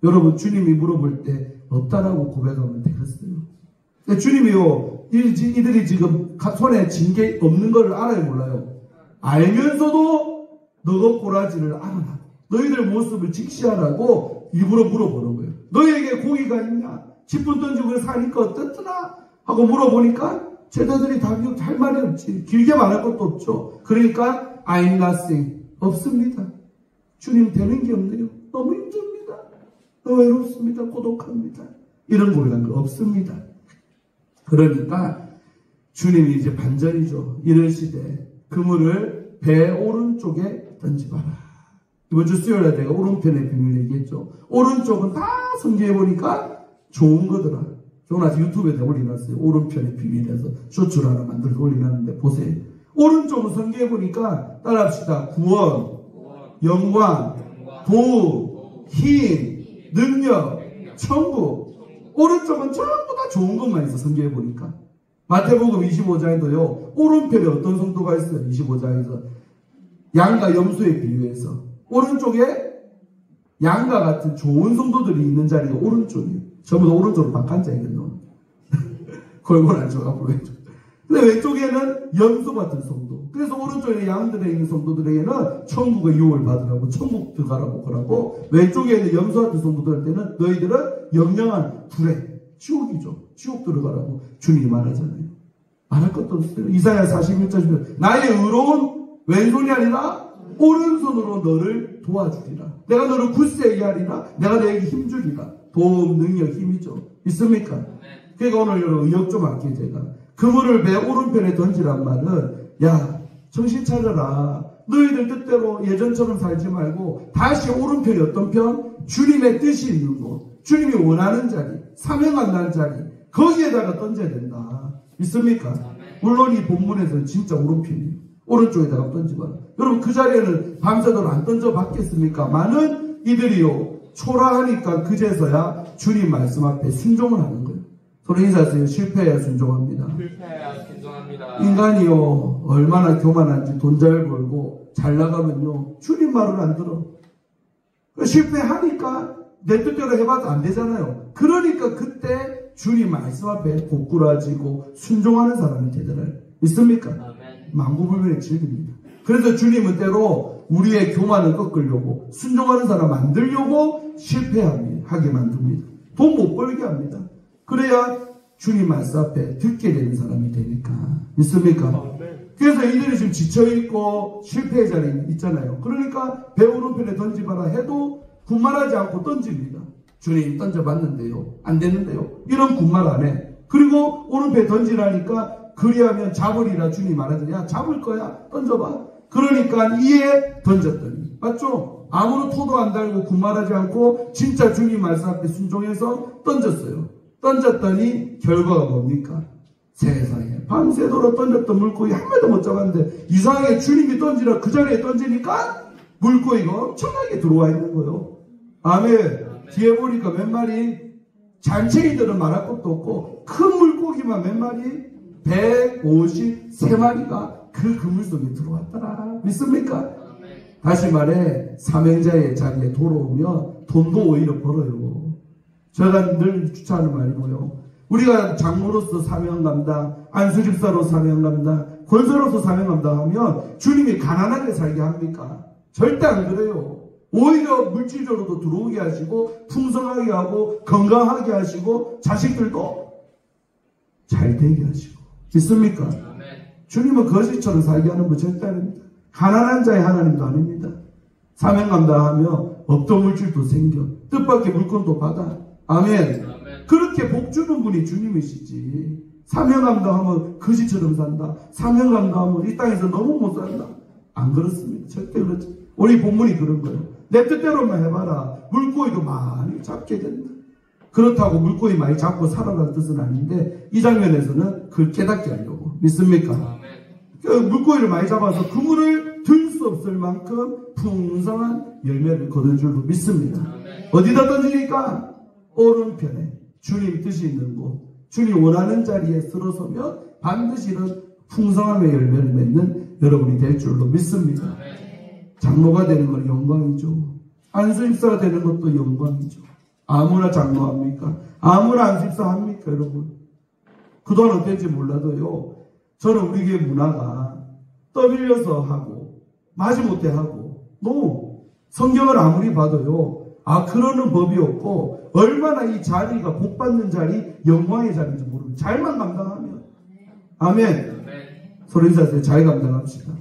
여러분, 주님이 물어볼 때 없다라고 고백하면 되겠어요. 주님이요, 이들이 지금 손에 쥔 게 없는 걸 알아요, 몰라요? 알면서도 너가 꼬라지를 알아라. 너희들 모습을 직시하라고 일부러 물어보는 거예요. 너희에게 고기가 있냐? 10분 던지고 사니까 어떻더라? 하고 물어보니까 제자들이 답이 할 말이 없지. 길게 말할 것도 없죠. 그러니까 I'm nothing. 없습니다. 주님 되는 게 없네요. 너무 힘듭니다. 너무 외롭습니다. 고독합니다. 이런 고백한 거 없습니다. 그러니까 주님이 이제 반전이죠. 이르시되 그물을 배 오른쪽에 던지봐라. 이번 주 수요일에 내가 오른편의 비밀 얘기했죠. 오른쪽은 다 성경에 보니까 좋은 거더라. 저는 아직 유튜브에 올려놨어요. 오른편의 비밀에서 쇼츠를 하나 만들어서 올려놨는데 보세요. 오른쪽은 성경에 보니까 따라합시다. 구원, 영광, 도움, 힘, 능력, 천국. 오른쪽은 전부 다 좋은 것만 있어. 성경에 보니까. 마태복음 25장에도요. 오른편에 어떤 성도가 있어요. 25장에서 양과 염소에 비유해서 오른쪽에 양과 같은 좋은 성도들이 있는 자리가 오른쪽이에요. 전부 다 오른쪽으로 바깥자이거든요. 골고루 안쪽 앞으로 왼쪽. 근데 왼쪽에는 염소 같은 성도. 그래서 오른쪽에 양들에 있는 성도들에게는 천국의 유혹을 받으라고 천국 들어가라고 그러고, 왼쪽에 있는 염소 같은 성도들한테는 너희들은 영영한 불에 지옥이죠. 지옥 들어가라고 주님이 말하잖아요. 말할 것도 없어요. 이사야 41장 나의 의로운 왼손이 아니라 오른손으로 너를 도와주리라. 내가 너를 굳세게 하리라. 내가 너에게 힘주리라. 도움, 능력, 힘이죠. 있습니까? 그러니까 오늘 여러분 의욕 좀 할게요. 제가 그물을 배 오른편에 던지란 말은, 야 정신 차려라. 너희들 뜻대로 예전처럼 살지 말고 다시 오른편이 어떤 편? 주님의 뜻이 있는 곳, 주님이 원하는 자리, 사명한다는 자리, 거기에다가 던져야 된다. 있습니까? 물론 이 본문에서는 진짜 오른편이에요. 오른쪽에다가 던지봐라. 여러분 그 자리에는 밤새도록 안 던져봤겠습니까? 많은 이들이요 초라하니까 그제서야 주님 말씀 앞에 순종을 하는 거예요. 서로 인사하세요. 실패해야 순종합니다. 실패해야 순종합니다. 인간이요 얼마나 교만한지 돈 잘 벌고 잘 나가면요 주님 말을 안 들어. 실패하니까 내 뜻대로 해봐도 안 되잖아요. 그러니까 그때 주님 말씀 앞에 고꾸라지고 순종하는 사람이 되더라요. 있습니까? 만고불변의 진리입니다. 그래서 주님은 때로 우리의 교만을 꺾으려고 순종하는 사람 만들려고 실패하게 만듭니다. 돈 못 벌게 합니다. 그래야 주님 말씀 앞에 듣게 되는 사람이 되니까. 있습니까? 그래서 이들이 지금 지쳐있고 실패의 자리에 있잖아요. 그러니까 배 오른편에 던지봐라 해도 군말하지 않고 던집니다. 주님 던져봤는데요 안 됐는데요 이런 군말 안 해. 그리고 오른편에 던지라니까 그리하면 잡으리라 주님 말하더니 야 잡을 거야 던져봐. 그러니까 이에 던졌더니, 맞죠? 아무런 토도 안 달고 군말하지 않고 진짜 주님 말씀 앞에 순종해서 던졌어요. 던졌더니 결과가 뭡니까? 세상에 밤새도록 던졌던 물고기 한 마리도 못 잡았는데 이상하게 주님이 던지라 그 자리에 던지니까 물고기가 엄청나게 들어와 있는 거예요. 아멘. 뒤에 보니까 몇 마리, 잔챙이들은 말할 것도 없고 큰 물고기만 몇 마리, 153마리가 그 그물 속에 들어왔더라. 믿습니까? 다시 말해 사명자의 자리에 돌아오면 돈도 오히려 벌어요. 제가 늘 주창하는 말이고요. 우리가 장로로서 사명 감당, 안수집사로 사명 감당, 권사로서 사명 감당하면 주님이 가난하게 살게 합니까? 절대 안 그래요. 오히려 물질적으로도 들어오게 하시고 풍성하게 하고 건강하게 하시고 자식들도 잘 되게 하시고. 믿습니까? 주님은 거짓처럼 살게 하는 분 절대 아닙니다. 가난한 자의 하나님도 아닙니다. 사명 감당하며 없던 물질도 생겨 뜻밖의 물건도 받아. 아멘. 그렇게 복 주는 분이 주님이시지. 사명 감당하면 거지처럼 산다. 사명 감당하면 이 땅에서 너무 못 산다. 안 그렇습니다. 절대 그렇지. 우리 본문이 그런 거예요. 내 뜻대로만 해봐라. 물고기도 많이 잡게 된다. 그렇다고 물고기 많이 잡고 살아가는 뜻은 아닌데 이 장면에서는 그걸 깨닫게 하려고. 믿습니까? 그 물고기를 많이 잡아서 그물을 들 수 없을 만큼 풍성한 열매를 거둔 줄로 믿습니다. 어디다 던지니까? 오른편에 주님 뜻이 있는 곳, 주님 원하는 자리에 들어서면 반드시 이런 풍성함의 열매를 맺는 여러분이 될 줄로 믿습니다. 장로가 되는 건 영광이죠. 안수입사가 되는 것도 영광이죠. 아무나 장로합니까? 아무나 안수입사 합니까, 여러분? 그동안 어땠지 몰라도요. 저는 우리 교회 문화가 떠밀려서 하고 마지못해 하고 너무 성경을 아무리 봐도요. 그러는 법이 없고 얼마나 이 자리가 복받는 자리, 영광의 자리인지 모릅니다. 잘만 감당하면. 아멘. 소리 인사하세요. 잘 감당합시다.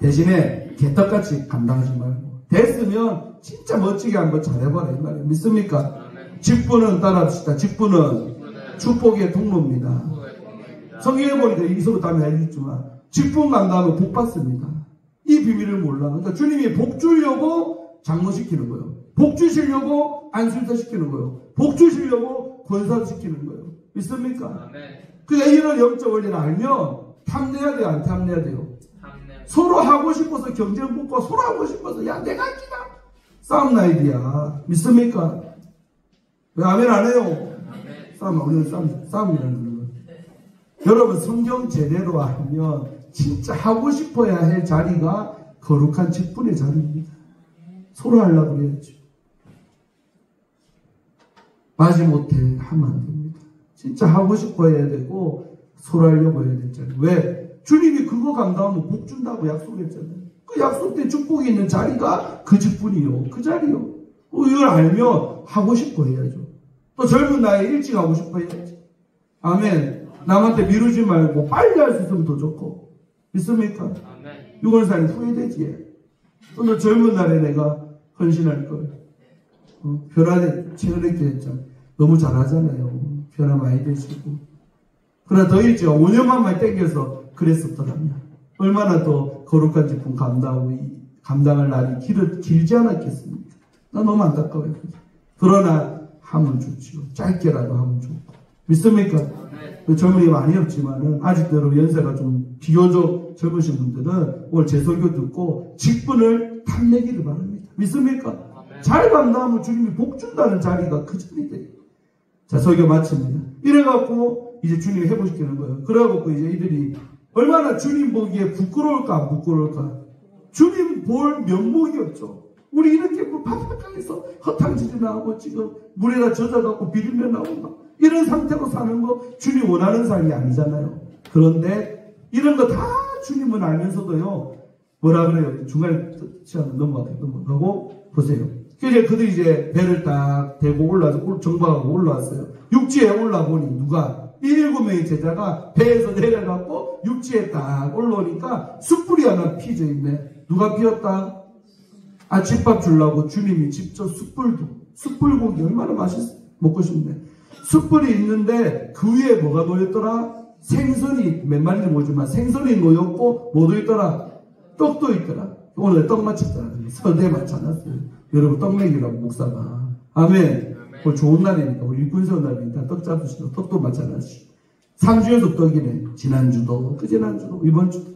대신에 개떡같이 감당하지 말고 됐으면 진짜 멋지게 한번 잘해봐라 이 말이에요. 믿습니까? 직분은 따라합시다. 직분은 축복의 통로입니다. 성경에 보니까 이 서로 다음에 알려줬지만 직분 감당하면 복 받습니다. 이 비밀을 몰라. 그러니까 주님이 복 주려고 장로시키는 거예요. 복 주시려고 안수일사 시키는 거예요. 복 주시려고 권사 시키는 거예요. 믿습니까? 그러니까 이런 영적 원리를 알면 탐내야 돼요? 안 탐내야 돼요? 서로 하고 싶어서 경쟁 붙고 서로 하고 싶어서 야 내가 기다 싸움 나이디야. 믿습니까? 왜 아멘 안 해요? 싸움, 우리는 싸움이라는 거예요. 여러분 성경 제대로 알면 진짜 하고 싶어야 할 자리가 거룩한 직분의 자리입니다. 서로 하려고 그래야죠. 마지못해 하면 안 됩니다. 진짜 하고 싶어 해야 되고 서로 하려고 해야 될 자리. 왜? 주님이 그거 감당하면 복 준다고 약속했잖아요. 그 약속된 축복이 있는 자리가 그 직분이요. 그 자리요. 이걸 알면 하고 싶어 해야죠. 또 젊은 나이에 일찍 하고 싶어 해야지. 아멘. 남한테 미루지 말고 빨리 할 수 있으면 더 좋고. 믿습니까? 유골사님 후회되지. 오늘 젊은 날에 내가 헌신할 걸. 변화돼, 최근에 했잖아. 너무 잘하잖아요. 변화 많이 되시고. 그러나 더 일찍 5년만 많이 땡겨서 그랬었더라면 얼마나 더 거룩한 직분 감당할 날이 길지 않았겠습니까? 나 너무 안타까워요. 그러나 하면 좋지요. 짧게라도 하면 좋고. 믿습니까? 젊은이 많이 없지만은 아직도 연세가 좀 비교적 젊으신 분들은 오늘 제 설교 듣고 직분을 탐내기를 바랍니다. 믿습니까? 잘 감당하면 주님이 복 준다는 자리가 그 자리 돼요. 자, 설교 마칩니다. 이래갖고 이제 주님이 해보시키는 거예요. 그래갖고 이제 이들이 얼마나 주님 보기에 부끄러울까 안 부끄러울까. 주님 볼 면목이 없죠. 우리 이렇게 뭐 바닥에서 허탕질이 나오고 지금 물에다 젖어갖고 비린내 나오고 이런 상태로 사는 거 주님 원하는 삶이 아니잖아요. 그런데 이런 거 다 주님은 알면서도요. 뭐라 그래요? 중간에 시간 넘어가고 보세요. 이제 그들이 이제 배를 딱 대고 올라와서 정박하고 올라왔어요. 육지에 올라보니 누가? 이 7명의 제자가 배에서 내려가고 육지에 딱 올라오니까 숯불이 하나 피져 있네. 누가 피웠다? 아침밥 주려고 주님이 직접 숯불고기 얼마나 먹고 싶네. 숯불이 있는데 그 위에 뭐가 놓였더라? 생선이 몇 마리는 모르지만 생선이 놓였고 뭐도 있더라? 떡도 있더라. 오늘 떡 맞췄잖아. 설대 맞춰놨어요. 여러분 떡 먹이라고 목사가. 아멘. 오늘 좋은 날이니까 우리 일꾼서 날이니까 떡 잡으시고 떡도 맞춰놨시. 3주 연속 떡이네. 지난주도 그지난주도 이번주도.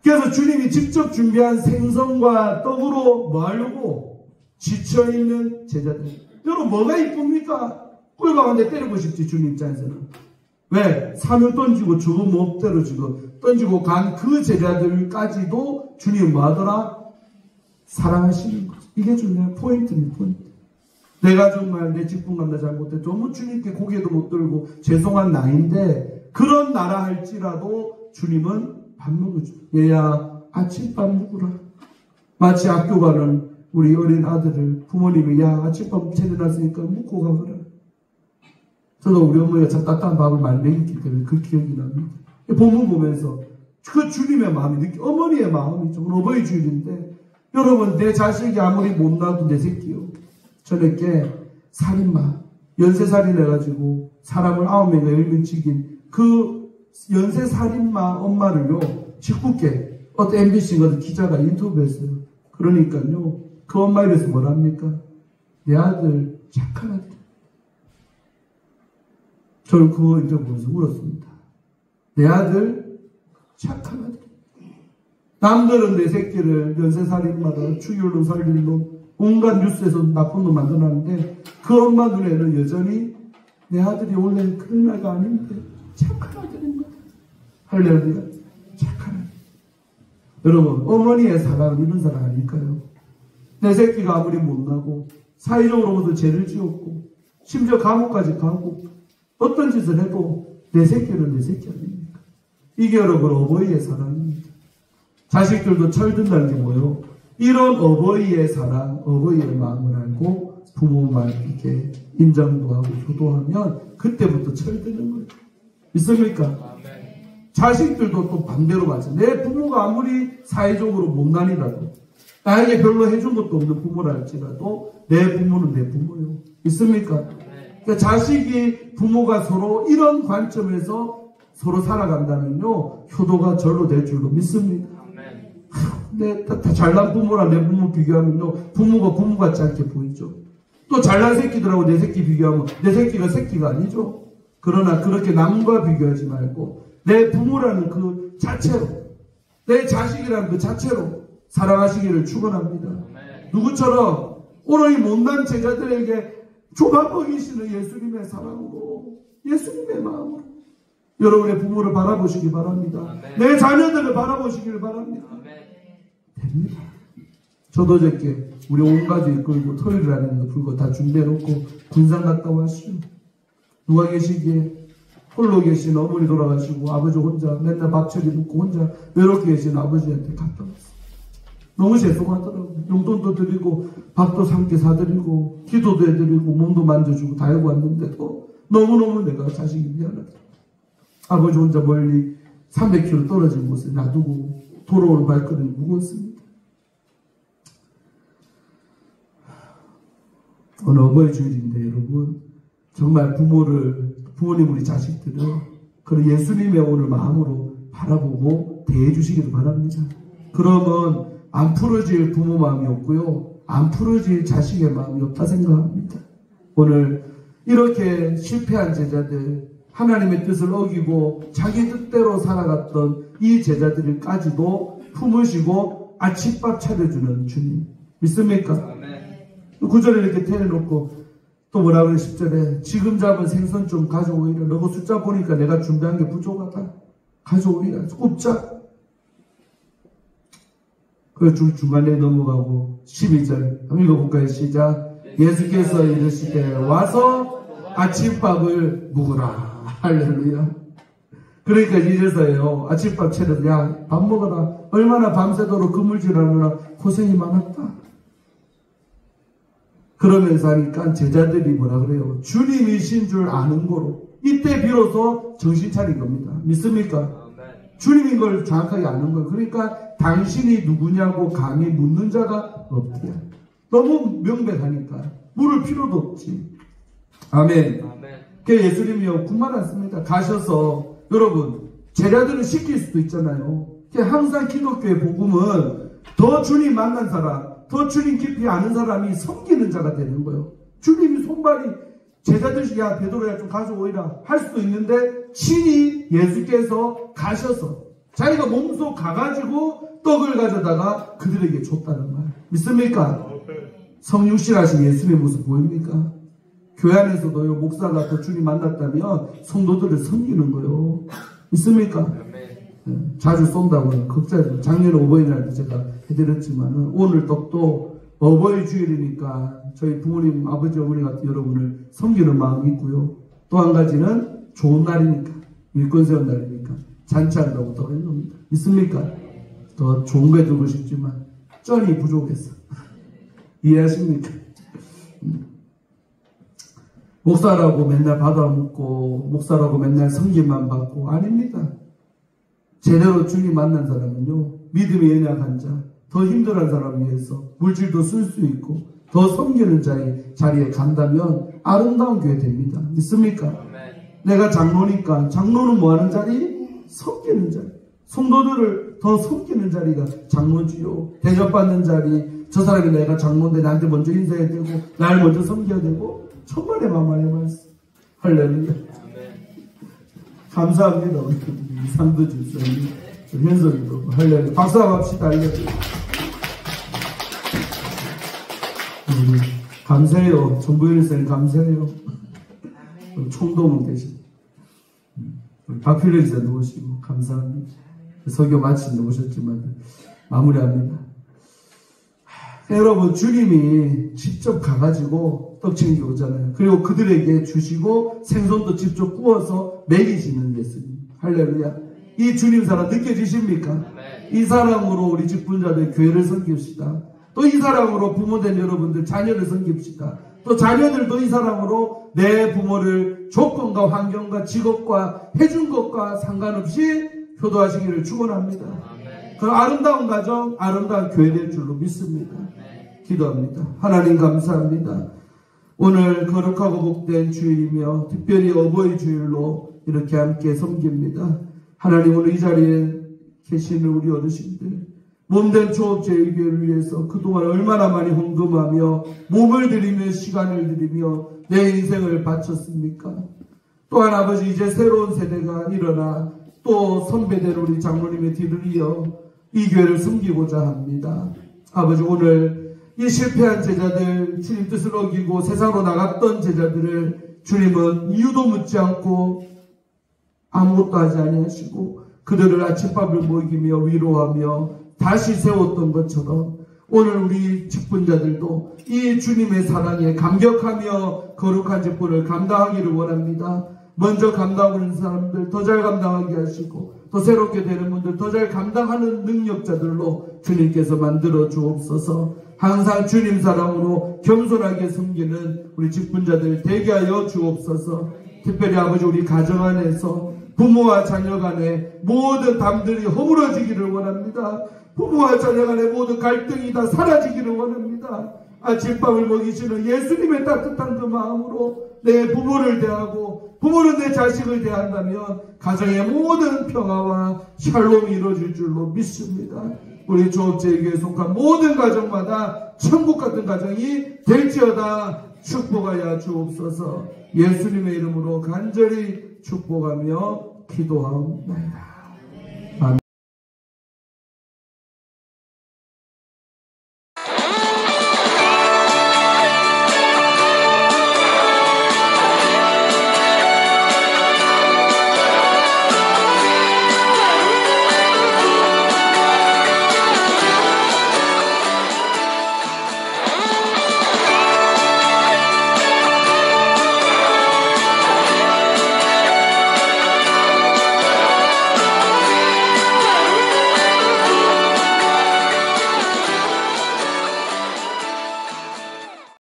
그래서 주님이 직접 준비한 생선과 떡으로 뭐 하려고? 지쳐있는 제자들. 여러분 뭐가 이쁩니까? 꿀밤한테 때리고 싶지 주님 입장에서는. 왜? 산을 던지고 저거 멋대로 지금 던지고 간 그 제자들까지도 주님 뭐 하더라? 사랑하시는 거죠. 이게 중요한 포인트입니다. 포인트. 내가 정말 내 직분감다 잘못해 너무 주님께 고개도 못 들고 죄송한 나인데 그런 나라 할지라도 주님은 밥 먹어줘. 얘야 아침밥 먹으라. 마치 학교 가는 우리 어린 아들을 부모님이 야 아침밥 차려놨으니까 먹고 가거라. 저도 우리 어머니가 참 따뜻한 밥을 많이 먹였기 때문에 그 기억이 납니다. 본문 보면서 그 주님의 마음이 어머니의 마음이죠. 어버이 주일인데 여러분 내 자식이 아무리 못나도 내 새끼요. 저녁에 살인마 연쇄살인 해가지고 사람을 9명과 10명 죽인 그 연쇄살인마 엄마를요 19개 어떤 MBC인가 기자가 인터뷰했어요. 그러니까요 그 엄마 이래서 뭐랍니까? 내 아들 착한 아들. 저는 그거 인터뷰 보면서 울었습니다. 내 아들 착한 아들. 남들은 내 새끼를 연쇄살인마다 추기울로 살린 놈 온갖 뉴스에서 나쁜 놈 만들어놨는데 그 엄마 눈에는 여전히 내 아들이 원래 그런 애가 아닌데 착한 아들인 거야. 할렐루야. 착한 아들. 여러분 어머니의 사랑은 이런 사랑 아닐까요? 내 새끼가 아무리 못나고 사회적으로부터 죄를 지었고 심지어 감옥까지 가고 어떤 짓을 해도 내 새끼는 내 새끼 아닙니까? 이게 여러분 어버이의 사랑입니다. 자식들도 철든다는 게 뭐예요? 이런 어버이의 사랑, 어버이의 마음을 알고 부모만 이렇게 인정도 하고 효도하면 그때부터 철드는 거예요. 있습니까? 자식들도 또 반대로 맞아. 내 부모가 아무리 사회적으로 못난이라도 나에게 별로 해준 것도 없는 부모라 할지라도 내 부모는 내 부모예요. 있습니까? 그러니까 자식이 부모가 서로 이런 관점에서 서로 살아간다면요 효도가 절로 될 줄로 믿습니다. 근데 다 잘난 부모랑 내 부모 비교하면요 부모가 부모 같지 않게 보이죠. 또 잘난 새끼들하고 내 새끼 비교하면 내 새끼가 새끼가 아니죠. 그러나 그렇게 남과 비교하지 말고 내 부모라는 그 자체로 내 자식이라는 그 자체로 사랑하시기를 축원합니다. 누구처럼 오늘 이 못난 제자들에게 조바먹이시는 예수님의 사랑으로 예수님의 마음으로 여러분의 부모를 바라보시기 바랍니다. 내 자녀들을 바라보시기를 바랍니다. 됩니다. 저도 저렇게 우리 온 가족이 끌고 토요일 날에도 불고 다 준비해놓고 군산 갔다 왔어요. 누가 계시기에 홀로 계신 어머니 돌아가시고 아버지 혼자 맨날 밥처리 묻고 혼자 외롭게 계신 아버지한테 갔다 왔어요. 너무 죄송하더라고요. 용돈도 드리고 밥도 함께 사드리고 기도도 해드리고 몸도 만져주고 다 하고 왔는데도 너무너무 내가 자식이 미안하다. 아버지 혼자 멀리 300km 떨어진 곳에 놔두고 돌아오는 발걸음이 무거웠습니다. 오늘 어버이 주일인데 여러분 정말 부모님 우리 자식들을 그런 예수님의 오늘 마음으로 바라보고 대해주시기를 바랍니다. 그러면 안 풀어질 부모 마음이 없고요. 안 풀어질 자식의 마음이 없다 생각합니다. 오늘 이렇게 실패한 제자들 하나님의 뜻을 어기고 자기 뜻대로 살아갔던 이 제자들까지도 품으시고 아침밥 차려주는 주님 믿습니까? 9절에 이렇게 태워놓고 또 뭐라 그래 10절에 지금 잡은 생선 좀 가져오이라. 너가 숫자 보니까 내가 준비한 게 부족하다. 가져오이라. 굽자. 그 중간에 넘어가고 12절 한번 읽어볼까요? 시작. 예수께서 이르시되 와서 아침밥을 먹으라. 할렐루야. 그러니까 이제서요 아침밥 차려서 야 밥 먹어라. 얼마나 밤새도록 그물질하느라 고생이 많았다. 그러면서 하니까 제자들이 뭐라 그래요? 주님이신 줄 아는 거로 이때 비로소 정신 차린 겁니다. 믿습니까? 주님인 걸 정확하게 아는 거예요. 그러니까 당신이 누구냐고 감히 묻는 자가 없대요. 너무 명백하니까 물을 필요도 없지. 아멘. 그 예수님이요 군말 않습니다. 가셔서 여러분 제자들은 시킬 수도 있잖아요. 항상 기독교의 복음은 더 주님 만난 사람 더 주님 깊이 아는 사람이 섬기는 자가 되는 거예요. 주님이 손발이 제자들이 야 베드로야 좀 가져오이라 할 수도 있는데 친히 예수께서 가셔서 자기가 몸소 가가지고 떡을 가져다가 그들에게 줬다는 말. 믿습니까? 성육신하신 예수님의 모습 보입니까? 교회 안에서도요, 목사가 또 주님 만났다면 성도들을 섬기는 거요. 믿습니까? 자주 쏜다고요. 극자죠. 작년 어버이날도 제가 해드렸지만 오늘 떡도 어버이 주일이니까 저희 부모님, 아버지, 어머니 같은 여러분을 섬기는 마음이 있고요. 또 한 가지는 좋은 날이니까, 일권 세운 날이니까 잔치한다고 떡을 해놓습니다. 믿습니까? 더 좋은 거 해주고 싶지만 쩐이 부족해서. 이해하십니까? 목사라고 맨날 받아먹고 목사라고 맨날 섬김만 받고 아닙니다. 제대로 주님 만난 사람은요, 믿음이 연약한 자, 더 힘들어한 사람을 위해서 물질도 쓸 수 있고 더 섬기는 자리에 간다면 아름다운 교회 됩니다. 믿습니까? 내가 장로니까 장로는 뭐하는 자리? 섬기는 자리. 성도들을 더 섬기는 자리가 장로지요. 대접받는 자리, 저 사람이 내가 장로인데 나한테 먼저 인사해야 되고 나를 먼저 섬겨야 되고, 천만의 만만의 말씀. 할렐루야. 감사합니다. 우리 이상도 집사님, 현석이도 할렐루야. 박수 한번 합시다. 할렐루야. 감사해요. 전부현일사님 감사해요. 총동은 대신 박필래 기자 누우시고 감사합니다. 설교 마치 누우셨지만 마무리합니다. 여러분, 주님이 직접 가가지고 떡 챙겨 오잖아요. 그리고 그들에게 주시고 생선도 직접 구워서 먹이시는 예수님. 할렐루야. 이 주님 사랑 느껴지십니까? 이 사랑으로 우리 직분자들 교회를 섬깁시다. 또 이 사랑으로 부모된 여러분들 자녀를 섬깁시다. 또 자녀들도 이 사랑으로 내 부모를 조건과 환경과 직업과 해준 것과 상관없이 효도하시기를 축원합니다. 그 아름다운 가정, 아름다운 교회 될 줄로 믿습니다. 기도합니다. 하나님 감사합니다. 오늘 거룩하고 복된 주일이며 특별히 어버이 주일로 이렇게 함께 섬깁니다. 하나님, 오늘 이 자리에 계시는 우리 어르신들, 몸된 초업제일교회를 위해서 그동안 얼마나 많이 헌금하며 몸을 들이며 시간을 들이며 내 인생을 바쳤습니까? 또한 아버지, 이제 새로운 세대가 일어나 또 선배들 우리 장로님의 뒤를 이어 이 교회를 섬기고자 합니다. 아버지, 오늘 이 실패한 제자들, 주님 뜻을 어기고 세상으로 나갔던 제자들을 주님은 이유도 묻지 않고 아무것도 하지 아니하시고 그들을 아침밥을 먹이며 위로하며 다시 세웠던 것처럼 오늘 우리 직분자들도 이 주님의 사랑에 감격하며 거룩한 직분을 감당하기를 원합니다. 먼저 감당하는 사람들 더 잘 감당하게 하시고 또 새롭게 되는 분들 더 잘 감당하는 능력자들로 주님께서 만들어 주옵소서. 항상 주님 사랑으로 겸손하게 섬기는 우리 직분자들 되게 하여 주옵소서. 특별히 아버지, 우리 가정 안에서 부모와 자녀 간에 모든 담들이 허물어지기를 원합니다. 부모와 자녀 간의 모든 갈등이 다 사라지기를 원합니다. 아침밥을 먹이시는 예수님의 따뜻한 그 마음으로 내 부모를 대하고 부모는 내 자식을 대한다면 가정의 모든 평화와 샬롬이 이루어질 줄로 믿습니다. 우리 조업제에게 속한 모든 가정마다 천국 같은 가정이 될지어다 축복하여 주옵소서. 예수님의 이름으로 간절히 축복하며 기도하옵나이다.